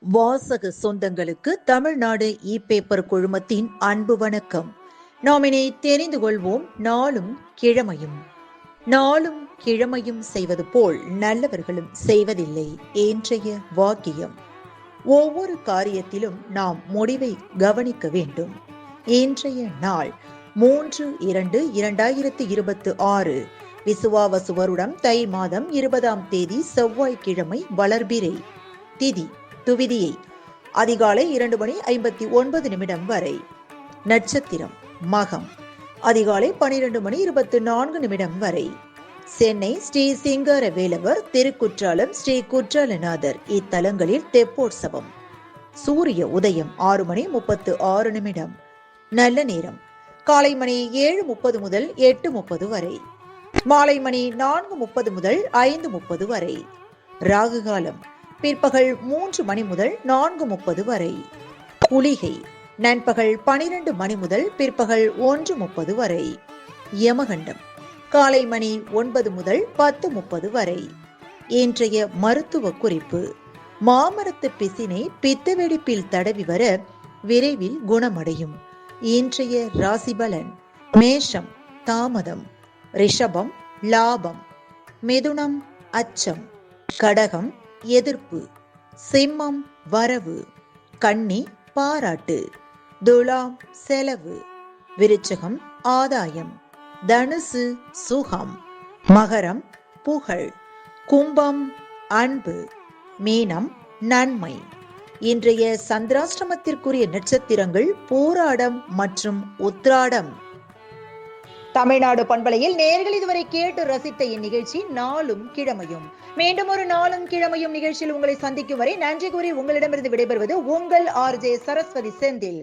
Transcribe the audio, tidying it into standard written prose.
வாசக சொந்தங்களுக்கு தமிழ்நாடு இ-பேப்பர் குழுமத்தின் அன்பு வணக்கம். நாம் இனி தெரிந்து கொள்வோம் நாளும் கிழமையும். நாளும் கிழமையும் செய்வது போல் நல்லவர்களும் செய்வதில்லை இன்றைய வாக்கியம். ஒவ்வொரு காரியத்திலும் நாம் முடிவை கவனிக்க வேண்டும். இன்றைய நாள் 3/2/2026 விசுவாவசு வருடம் தை மாதம் 20ஆம் தேதி செவ்வாய்க்கிழமை. வளர்பிறை. திதி துவிதியை அதிகாலை 2:59 வரை. நட்சத்திரம் மகம். அதிகாலை 12:24 வரை. சென்னை ஸ்ரீ சிங்காரவேலவர், திருக்குற்றாலம் ஸ்ரீ குற்றாலநாதர் இத்தலங்களில் தெப்போற்சவம். சூரிய உதயம் 6:36. நல்ல நேரம் காலை மணி 7:30 முதல் 8:30 வரை. மாலை மணி 4:30 முதல் 5:30 வரை. ராகு காலம் பிற்பகல் 3 மணி முதல் 4:30 வரை. குளிகை நண்பகல் 12 மணி முதல் பிற்பகல் 1:30 வரை. யமகண்டம் காலை மணி 9 முதல் 10:30 வரை. இன்றைய மருத்துவ குறிப்பு: மாமரத்து பிசினை பித்த வெடிப்பில் தடவி வர விரைவில் குணமடையும். இன்றைய ராசிபலன்: மேஷம் தாமதம், ரிஷபம் லாபம், மிதுனம் அச்சம், கடகம் எதிர்ப்பு, சிம்மம் வரவு, கன்னி பாராட்டு, துலாம் செலவு, விருச்சகம் ஆதாயம், தனுசு சுகம், மகரம் புகழ், கும்பம் அன்பு, மீனம் நன்மை. இன்றைய சந்திராஷ்டமத்திற்குரிய நட்சத்திரங்கள் பூராடம் மற்றும் உத்ராடம். தமிழ்நாடு பண்பலையில் நேயர்கள் இதுவரை கேட்டு ரசித்த இந்நிகழ்ச்சி நாளும் கிழமையும். மீண்டும் ஒரு நாளும் கிழமையும் நிகழ்ச்சியில் உங்களை சந்திக்கும் வரை நன்றி கூறி உங்களிடமிருந்து விடைபெறுவது உங்கள் RJ சரஸ்வதி செந்தில்.